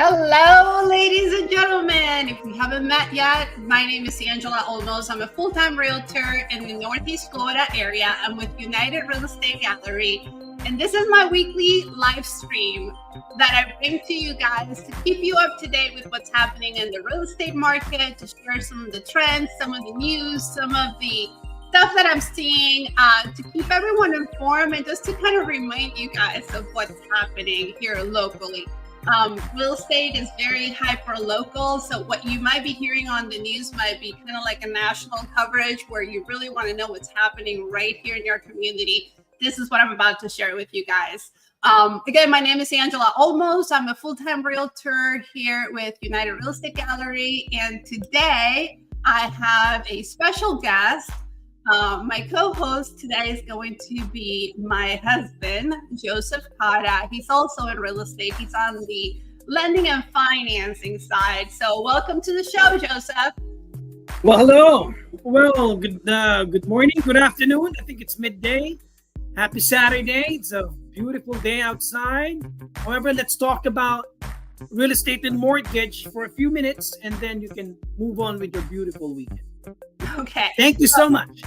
Hello, ladies and gentlemen. If we haven't met yet, my name is Angela Olmos. I'm a full-time realtor in the Nort East Florida area. I'm with United Real Estate Gallery, and this is my weekly live stream that I bring to you guys to keep you up to date with what's happening in the real estate market, to share some of the trends, some of the news, some of the stuff that I'm seeing, to keep everyone informed and just to kind of remind you guys of what's happening here locally. Real estate is very hyper local, so what you might be hearing on the news might be kind of like a national coverage where you really want to know what's happening right here in your community. This is what I'm about to share with you guys. Again, my name is Angela Olmos. I'm a full-time realtor here with United Real Estate Gallery, and today I have a special guest. My co-host today is going to be my husband, Joseph Cotta. He's also in real estate. He's on the lending and financing side. So welcome to the show, Joseph. Well, hello. Well, good morning, good afternoon. I think it's midday. Happy Saturday. It's a beautiful day outside. However, let's talk about real estate and mortgage for a few minutes, and then you can move on with your beautiful weekend. Okay. Thank you so much.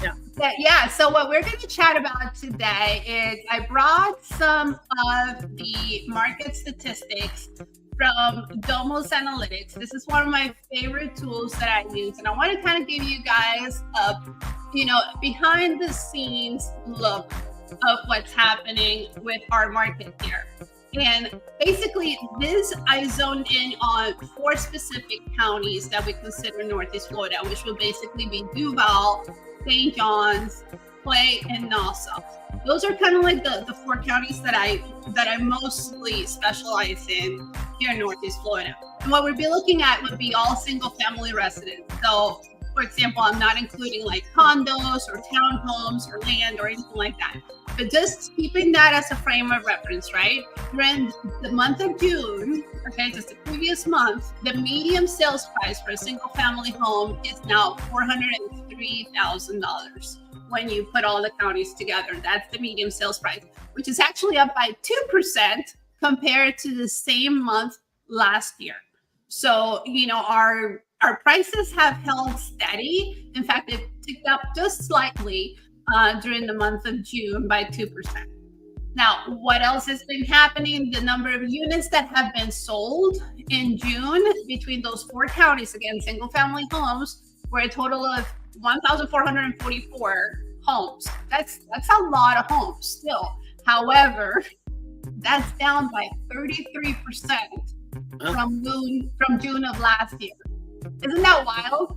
Yeah. So what we're going to chat about today is I brought some of the market statistics from Domos Analytics. This is one of my favorite tools that I use, and I want to kind of give you guys a, behind the scenes look of what's happening with our market here. And basically, I zoned in on 4 specific counties that we consider Northeast Florida, which will basically be Duval, St. John's, Clay, and Nassau. Those are kind of like the 4 counties that I mostly specialize in here in Northeast Florida. And what we'd be looking at would be all single-family residents. So, for example, I'm not including like condos or townhomes or land or anything like that. But just keeping that as a frame of reference, right? During the month of June, okay, just the previous month, the median sales price for a single family home is now $403,000 when you put all the counties together. That's the median sales price, which is actually up by 2% compared to the same month last year. So, our prices have held steady. In fact, it ticked up just slightly during the month of June by 2%. Now, what else has been happening? The number of units that have been sold in June between those 4 counties, again, single family homes, were a total of 1,444 homes. That's a lot of homes still. However, that's down by 33% from June of last year. Isn't that wild?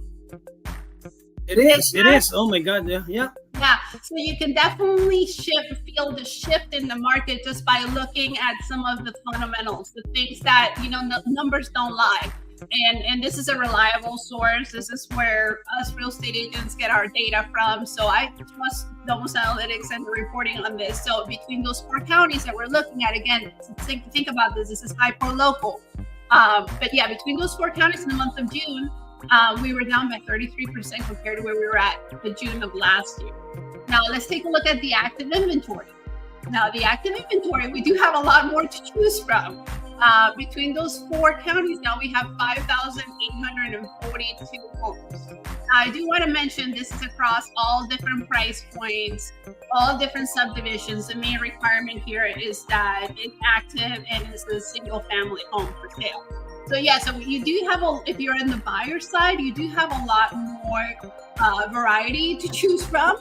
It is. Oh my God. Yeah. So you can definitely feel the shift in the market just by looking at some of the fundamentals, the things that, the numbers don't lie. And this is a reliable source. This is where us real estate agents get our data from. So I trust Domos Analytics and the reporting on this. So between those 4 counties that we're looking at, again, think about this. This is hyper local. But yeah, between those 4 counties in the month of June, we were down by 33% compared to where we were at the June of last year. Now, let's take a look at the active inventory. Now, the active inventory, we do have a lot more to choose from. Between those 4 counties, now we have 5,842 homes. I do want to mention this is across all different price points, all different subdivisions. The main requirement here is that it's active and it's a single family home for sale. So you do have if you're in the buyer side, you do have a lot more variety to choose from.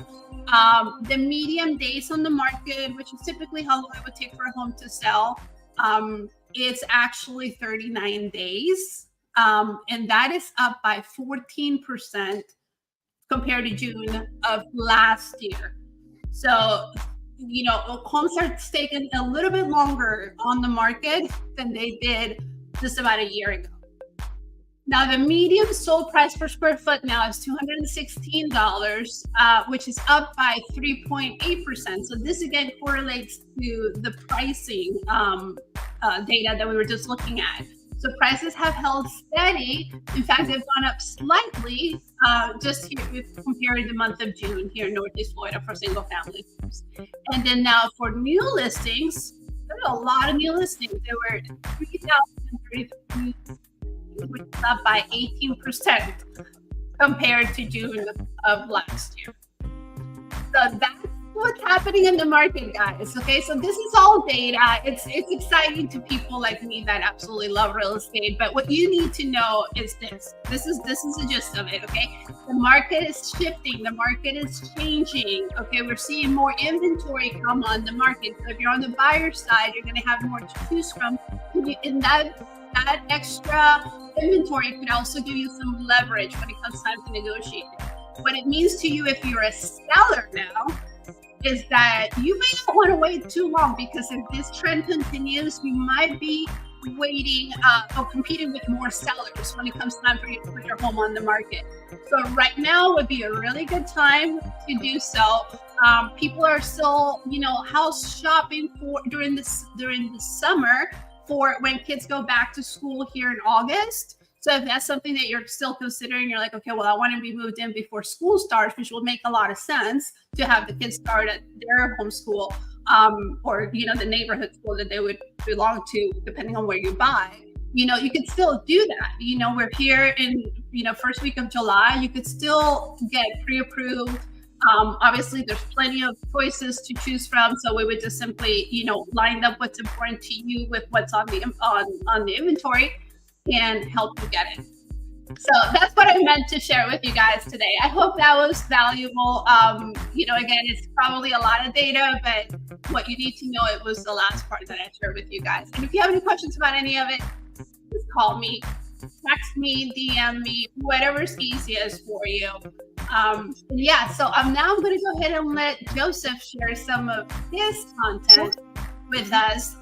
The median days on the market, which is typically how long it would take for a home to sell, it's actually 39 days. And that is up by 14% compared to June of last year. So, homes are taking a little bit longer on the market than they did just about a year ago. Now, the median sold price per square foot now is $216, which is up by 3.8%. So this again correlates to the pricing data that we were just looking at. So prices have held steady. In fact, they've gone up slightly just here compared to the month of June here in Northeast Florida for single family homes. And then now for new listings, there are a lot of new listings. There were 3,000 133, which is up by 18% compared to June of last year. So that's what's happening in the market, guys. Okay, so this is all data. It's exciting to people like me that absolutely love real estate. But what you need to know is this. This is the gist of it. Okay, the market is shifting. The market is changing. Okay, we're seeing more inventory come on the market. So if you're on the buyer side, you're going to have more to choose from. And that extra inventory could also give you some leverage when it comes time to negotiate. What it means to you if you're a seller now is that you may not want to wait too long, because if this trend continues, you might be waiting or competing with more sellers when it comes time for you to put your home on the market. So right now would be a really good time to do so. People are still, house shopping during the summer for when kids go back to school here in August. So if that's something that you're still considering, you're like, okay, well, I want to be moved in before school starts, which will make a lot of sense to have the kids start at their home school, or, the neighborhood school that they would belong to, depending on where you buy. You could still do that. We're here in, first week of July, you could still get pre-approved. Obviously, there's plenty of choices to choose from. So we would just simply, line up what's important to you with what's on the inventory and help you get it. So that's what I meant to share with you guys today. I hope that was valuable. Again, it's probably a lot of data, but what you need to know, it was the last part that I shared with you guys. And if you have any questions about any of it, just call me, text me, DM me, whatever's easiest for you. So now I'm going to go ahead and let Joseph share some of his content with us.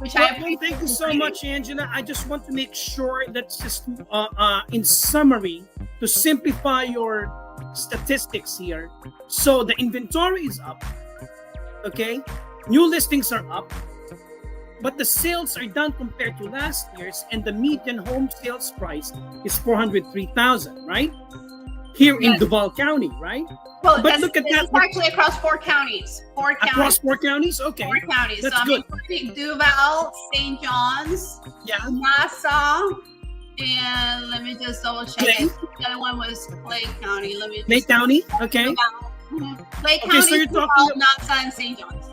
Thank you so much, Angela. I just want to make sure that just in summary, to simplify your statistics here. So the inventory is up, okay? New listings are up, but the sales are down compared to last year's, and the median home sales price is $403,000, right? Here in Duval County, right? Well, but look at that. It's actually across 4 counties. Across 4 counties? Okay. 4 counties. That's good. Duval, St. John's, Nassau, and let me just double check. Clay. The other one was Clay County. Clay County? Okay. Clay County, so you're Duval, talking Nassau, and St. John's.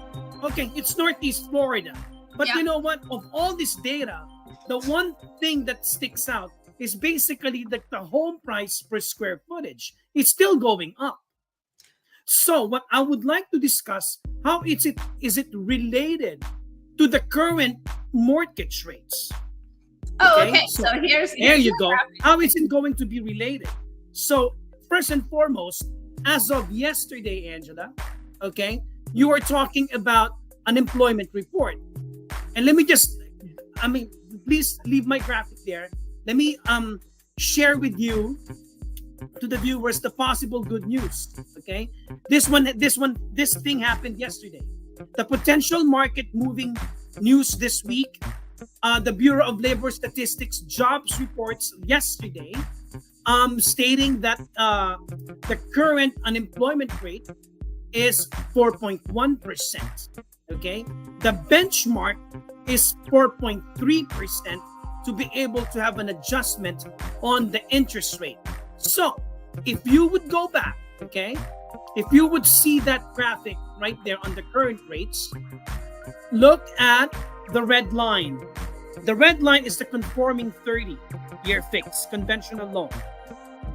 Okay, it's Nort East Florida. But you know what? Of all this data, the one thing that sticks out is basically that the home price per square footage is still going up. So what I would like to discuss, how is it related to the current mortgage rates? Okay. So here's there you go. Graphic. How is it going to be related? So first and foremost, as of yesterday, Angela, okay, you are talking about unemployment report. And let me please leave my graphic there. Let me share with you, to the viewers, the possible good news. Okay, this thing happened yesterday. The potential market moving news this week. The Bureau of Labor Statistics jobs reports yesterday, stating that the current unemployment rate is 4.1%. Okay, the benchmark is 4.3%. to be able to have an adjustment on the interest rate. So if you would go back, okay, if you would see that graphic right there on the current rates, look at the red line. The red line is the conforming 30-year fixed conventional loan,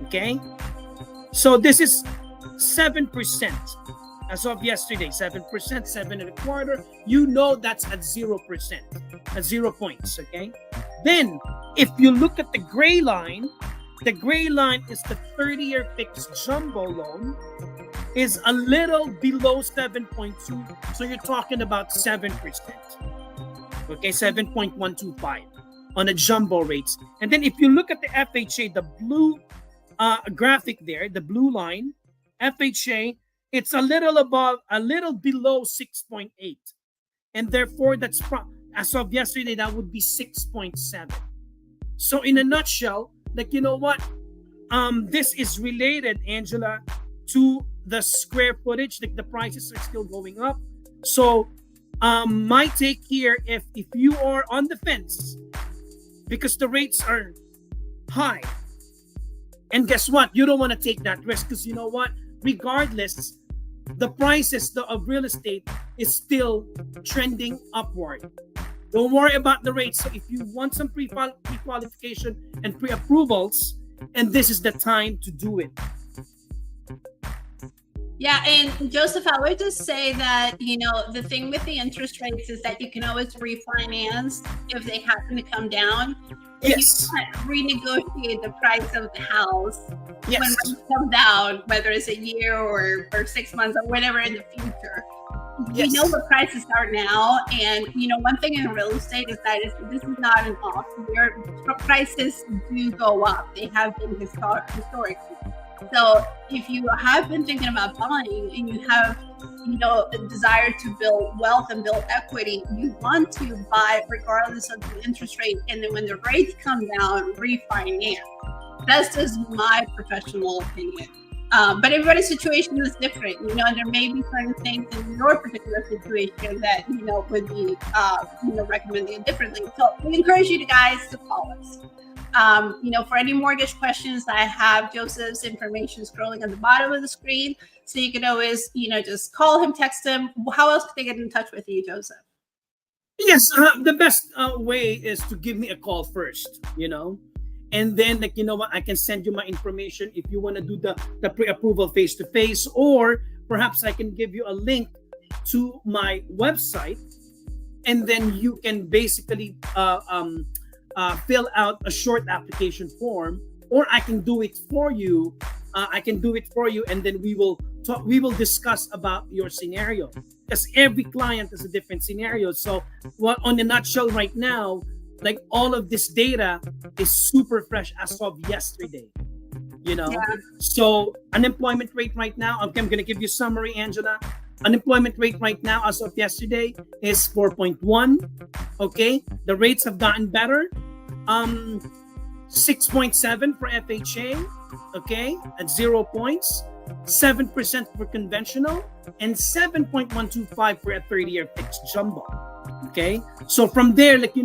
okay? So this is 7%. As of yesterday, 7%, 7.25%. You know that's at 0%, at 0 points, okay? Then, if you look at the gray line is the 30-year fixed jumbo loan, is a little below 7.2. So you're talking about 7%, okay? 7.125 on a jumbo rates. And then if you look at the FHA, the blue graphic there, the blue line, FHA, it's a little below 6.8. And therefore, that's as of yesterday, that would be 6.7. So in a nutshell, you know what? This is related, Angela, to the square footage. The prices are still going up. So my take here, if you are on the fence because the rates are high. And guess what? You don't want to take that risk because you know what? Regardless, the prices of real estate is still trending upward. Don't worry about the rates. So if you want some pre-qualification and pre-approvals, and this is the time to do it. Yeah, and Joseph, I would just say that, the thing with the interest rates is that you can always refinance if they happen to come down. Yes. You can't renegotiate the price of the house Yes. when rates come down, whether it's a year or 6 months or whatever in the future. Yes. You know what prices are now, and one thing in real estate is that this is not an off year. Prices do go up. They have been historically. So if you have been thinking about buying and you have, a desire to build wealth and build equity, you want to buy regardless of the interest rate. And then when the rates come down, refinance. That's just my professional opinion. But everybody's situation is different, and there may be certain things in your particular situation that, would be, recommended differently. So we encourage you guys to call us. For any mortgage questions, I have Joseph's information scrolling on the bottom of the screen. So you can always, just call him, text him. How else can they get in touch with you, Joseph? Yes, the best way is to give me a call first, and then I can send you my information if you want to do the pre-approval face-to-face, or perhaps I can give you a link to my website, and then you can basically fill out a short application form, or I can do it for you. And then we will discuss about your scenario, because every client is a different scenario. So on a nutshell right now, like all of this data is super fresh as of yesterday, Yeah. So unemployment rate right now, I'm going to give you a summary, Angela. Unemployment rate right now as of yesterday is 4.1. Okay. The rates have gotten better. 6.7 for FHA. Okay. At 0 points. 7% for conventional, and 7.125 for a 30-year fixed jumbo. Okay, so from there, if you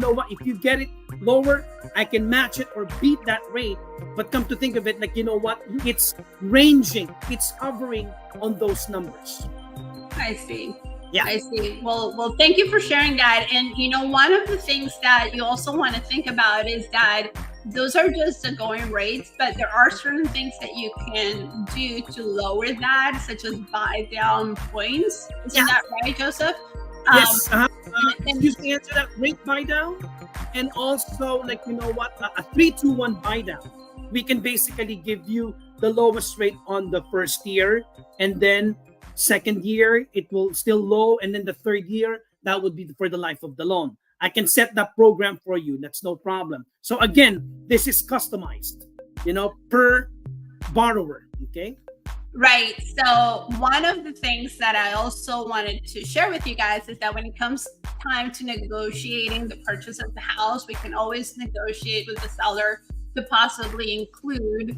get it lower, I can match it or beat that rate. But come to think of it, it's ranging, it's hovering on those numbers. I see. Yeah. I see. Well, thank you for sharing that. And one of the things that you also want to think about is that those are just the going rates, but there are certain things that you can do to lower that, such as buy down points. Isn't that right, Joseph? Yes. Excuse me, answer that rate buy down, and also a 3-2-1 buy down. We can basically give you the lowest rate on the first year, and then second year it will still low, and then the third year that would be for the life of the loan. I can set that program for you. That's no problem. So again, this is customized, per borrower. Okay. Right. So one of the things that I also wanted to share with you guys is that when it comes time to negotiating the purchase of the house, we can always negotiate with the seller to possibly include,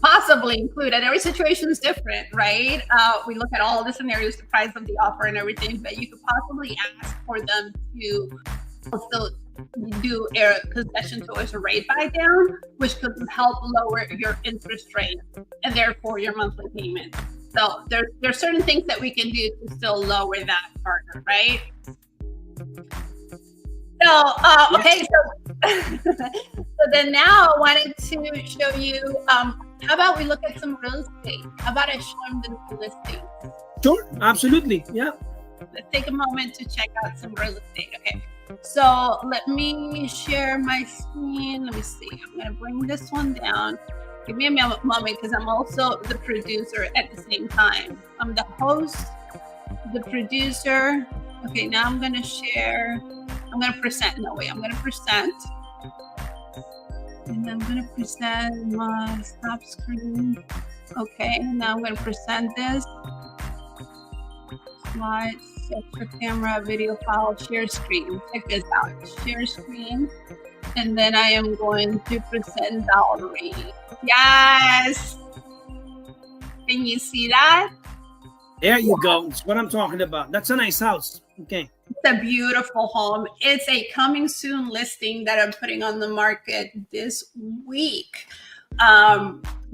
and every situation is different, right? We look at all the scenarios, the price of the offer and everything, but you could possibly ask for them to also do a concession towards a rate buy down, which could help lower your interest rate and therefore your monthly payment. So there's certain things that we can do to still lower that partner, right? So okay, so then now I wanted to show you. How about we look at some real estate? How about I show them the listing? Sure, absolutely, yeah. Let's take a moment to check out some real estate. Okay. So let me share my screen. Let me see. I'm going to bring this one down. Give me a moment because I'm also the producer at the same time. I'm the host, the producer. Okay, now I'm going to share. I'm going to present. No, wait. I'm going to present. And I'm going to present my stop screen. Okay, now I'm going to present this. Slides, extra camera, video file, share screen. Check this out. Share screen. And then I am going to present Valerie. Yes. Can you see that? There you go. That's what I'm talking about. That's a nice house. Okay. It's a beautiful home. It's a coming soon listing that I'm putting on the market this week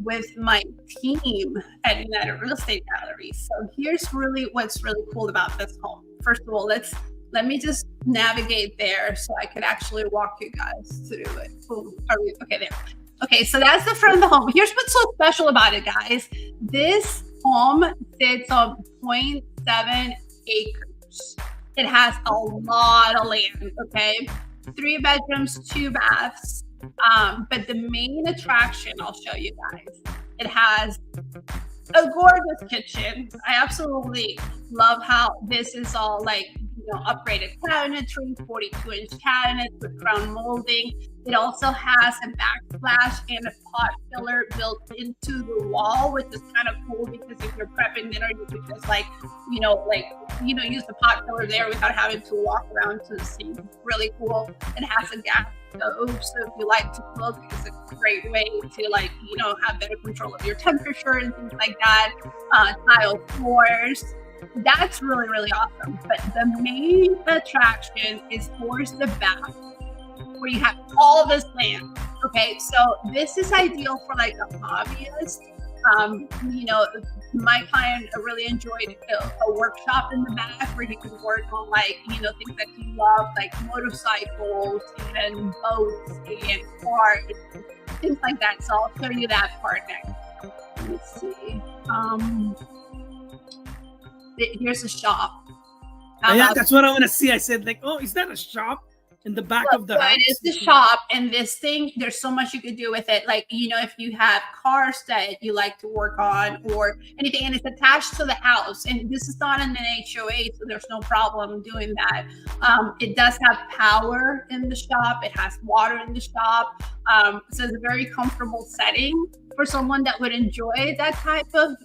with my team at United Real Estate Gallery. So here's really what's really cool about this home. First of all, let me just navigate there so I can actually walk you guys through it. Boom. Okay, there. Okay, so that's the front of the home. Here's what's so special about it, guys. This home sits on 0.7 acres. It has a lot of land, okay? 3 bedrooms, 2 baths. But the main attraction, I'll show you guys, it has a gorgeous kitchen. I absolutely love how this is all like, upgraded cabinetry, 42-inch cabinets with crown molding. It also has a backsplash and a pot filler built into the wall, which is kind of cool because if you're prepping dinner, you could just use the pot filler there without having to walk around to the sink. Really cool. It has a gas stove, so if you like to cook, it's a great way to have better control of your temperature and things like that. Tile floors. That's really, really awesome. But the main attraction is towards the back, where you have all this land. Okay, so this is ideal for like a hobbyist. My client really enjoyed a workshop in the back where he could work on things that he loved, like motorcycles and boats and cars, things like that. So I'll show you that part next. Let me see. Here's a shop. Yeah, that's what I want to see. I said, is that a shop in the back of the house? It is the shop, and this thing, there's so much you could do with it. If you have cars that you like to work on or anything, and it's attached to the house, and this is not in an HOA, so there's no problem doing that. It does have power in the shop. It has water in the shop. So it's a very comfortable setting for someone that would enjoy that type of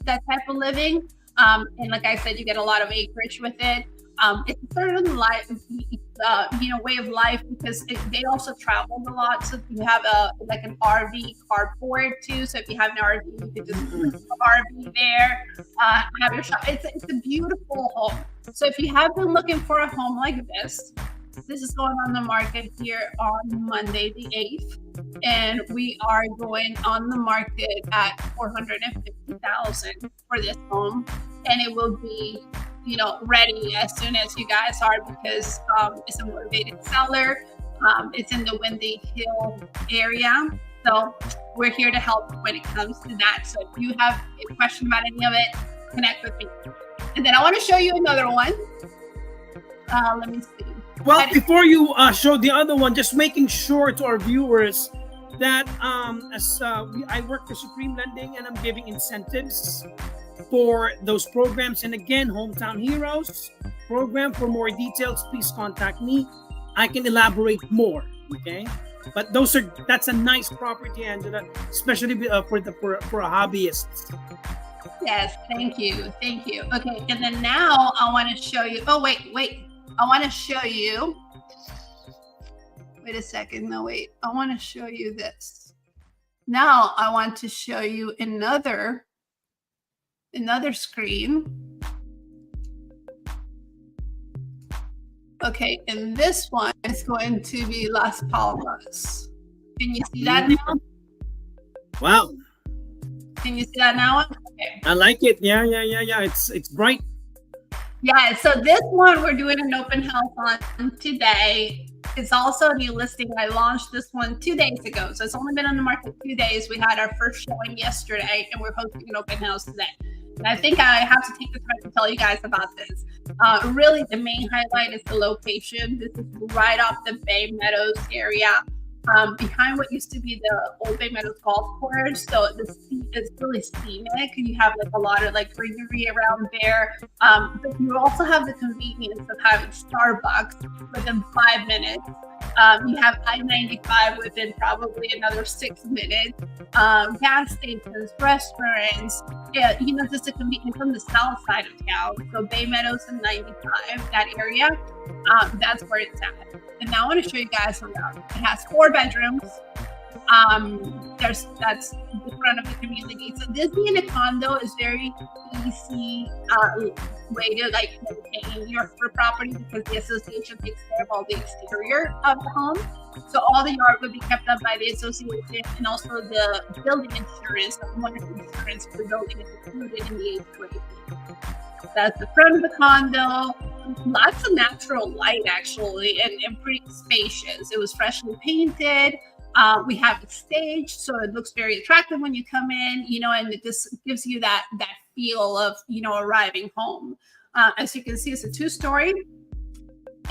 living. And like I said, you get a lot of acreage with it. It's a certain life, way of life because they also travel a lot. So you have an RV carport too. So if you have an RV, you could just put an RV there. Have your shop. It's a beautiful home. So if you have been looking for a home like this is going on the market here on Monday the 8th, and we are going on the market at $450,000 for this home, and it will be ready as soon as you guys are because it's a motivated seller. It's in the Windy Hill area. So we're here to help when it comes to that. So if you have a question about any of it, connect with me. And then I want to show you another one. Let me see. Well, before you show the other one, just making sure to our viewers that I work for Supreme Lending and I'm giving incentives for those programs. And again, Hometown Heroes program. For more details, please contact me. I can elaborate more. Okay, but that's a nice property, Angela, especially for a hobbyist. Yes, thank you. Okay, and then now I want to show you. Oh wait. I want to show you. Wait a second. No, wait. I want to show you this. Now I want to show you another screen. Okay, and this one is going to be Las Palmas. Can you see that now? Wow. Can you see that now? Okay. I like it. Yeah. It's bright. Yeah, so this one we're doing an open house on today. It's also a new listing. I launched this one 2 days ago. So it's only been on the market 2 days. We had our first showing yesterday and we're hosting an open house today. And I think I have to take the time to tell you guys about this. Really, the main highlight is the location. This is right off the Bay Meadows area. Behind what used to be the old Bay Meadows golf course. So it's really scenic. You have a lot of greenery around there. But you also have the convenience of having Starbucks within 5 minutes. You have I-95 within probably another 6 minutes. Gas stations, restaurants. Yeah, just a convenience from the south side of town. So Bay Meadows and 95, that area. That's where it's at. And now I want to show you guys around. It has 4 bedrooms. That's the front of the community. So this being a condo is very easy way to like maintain your property because the association takes care of all the exterior of the home. So all the yard would be kept up by the association, and also the building insurance, the homeowner insurance for the building is included in the HOA. That's the front of the condo. Lots of natural light actually, and pretty spacious. It was freshly painted. We have it staged, so it looks very attractive when you come in, and it just gives you that feel of, arriving home. As you can see, it's a 2-story.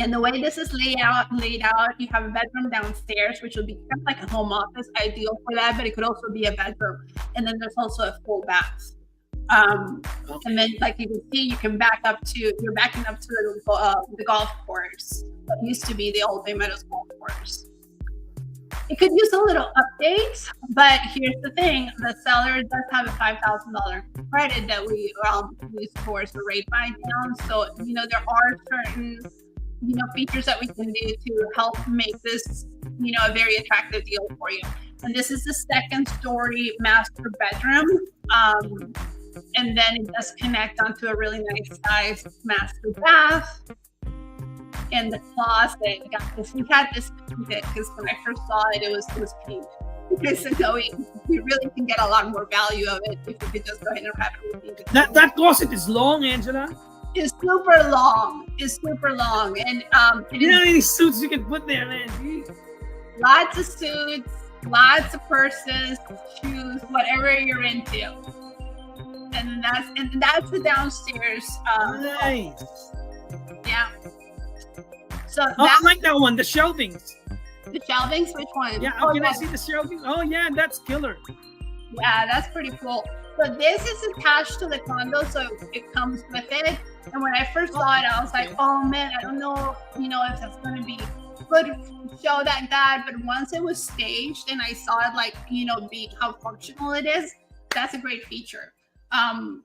And the way this is laid out, you have a bedroom downstairs, which would be kind of like a home office, ideal for that, but it could also be a bedroom. And then there's also a full bath. And then, like you can see, you're backing up to the golf course. That used to be the Old Bay Meadows golf course. It could use a little update, but here's the thing: the seller does have a $5,000 credit that we use towards the rate buy down. So there are certain features that we can do to help make this a very attractive deal for you. And this is the 2nd-story master bedroom. And then it does connect onto a really nice sized master bath. And the closet, guys, we had this painted because when I first saw it, it was pink. So we really can get a lot more value of it if we could just go ahead and have it painted. That closet is long, Angela. It's super long. And you know how many suits you can put there, man? Jeez. Lots of suits, lots of purses, shoes, whatever you're into. And that's the downstairs. Nice. Yeah. So I like that one. The shelvings. The shelvings? Which one? Yeah. Can I see the shelving? Oh yeah, that's killer. Yeah, that's pretty cool. So this is attached to the condo, so it comes with it. And when I first saw it, I was like, oh man, I don't know, if that's going to be good show that. But once it was staged and I saw it, be how functional it is, that's a great feature.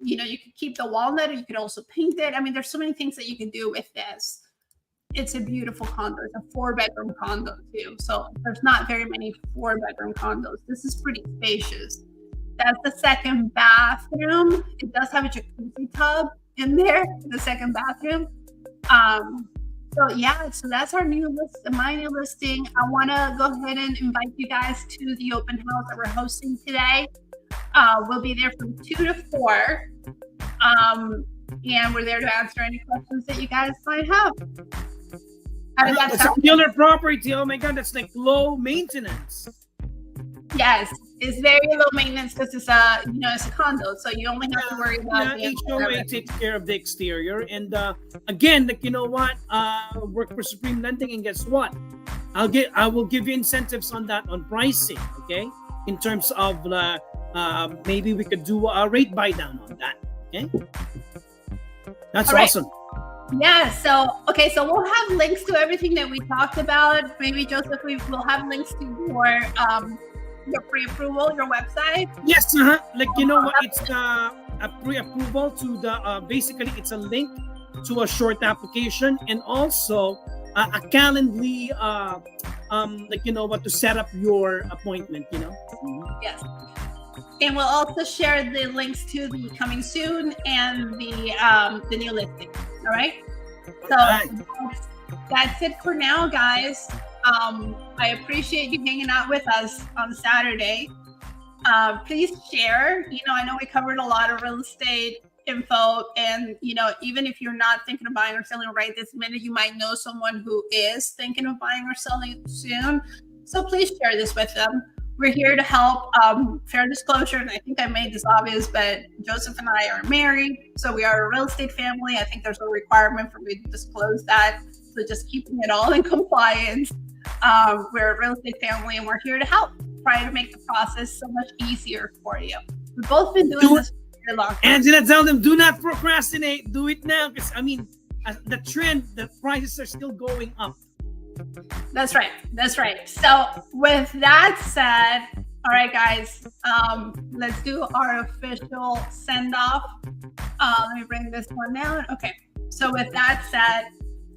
You could keep the walnut, or you could also paint it. I mean, there's so many things that you can do with this. It's a beautiful condo. It's a 4-bedroom condo too. So there's not very many 4-bedroom condos. This is pretty spacious. That's the 2nd bathroom. It does have a jacuzzi tub in there, the 2nd bathroom. So that's our my new listing. I want to go ahead and invite you guys to the open house that we're hosting today. We'll be there from 2 to 4. And we're there to answer any questions that you guys might have. It's a killer property. Oh my God, that's like low maintenance. Yes, it's very low maintenance because it's a condo, so you only have to worry about the HOA takes care of the exterior. And again, work for Supreme Lending, and guess what? I will give you incentives on that, on pricing. Okay, in terms of maybe we could do a rate buy down on that. Okay, that's awesome. Yeah, so we'll have links to everything that we talked about. Maybe Joseph, we'll have links to your pre-approval, your website. Yes, it's a pre-approval to the basically it's a link to a short application, and also a Calendly to set up your appointment. Yes. And we'll also share the links to the coming soon and the new listing. All right. So that's it for now, guys. I appreciate you hanging out with us on Saturday. Please share. I know we covered a lot of real estate info, and even if you're not thinking of buying or selling right this minute, you might know someone who is thinking of buying or selling soon. So please share this with them. We're here to help. Fair disclosure, and I think I made this obvious, but Joseph and I are married, so we are a real estate family. I think there's a requirement for me to disclose that. So just keeping it all in compliance. We're a real estate family, and we're here to help, try to make the process so much easier for you. We've both been doing this for a long time. Angela, tell them, do not procrastinate. Do it now, because the trend, the prices are still going up. That's right. So with that said, all right, guys, let's do our official send off. Let me bring this one down. Okay. So with that said,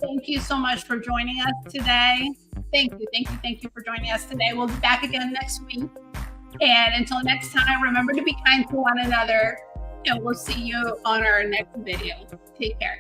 thank you so much for joining us today. Thank you for joining us today. We'll be back again next week. And until next time, remember to be kind to one another. And we'll see you on our next video. Take care.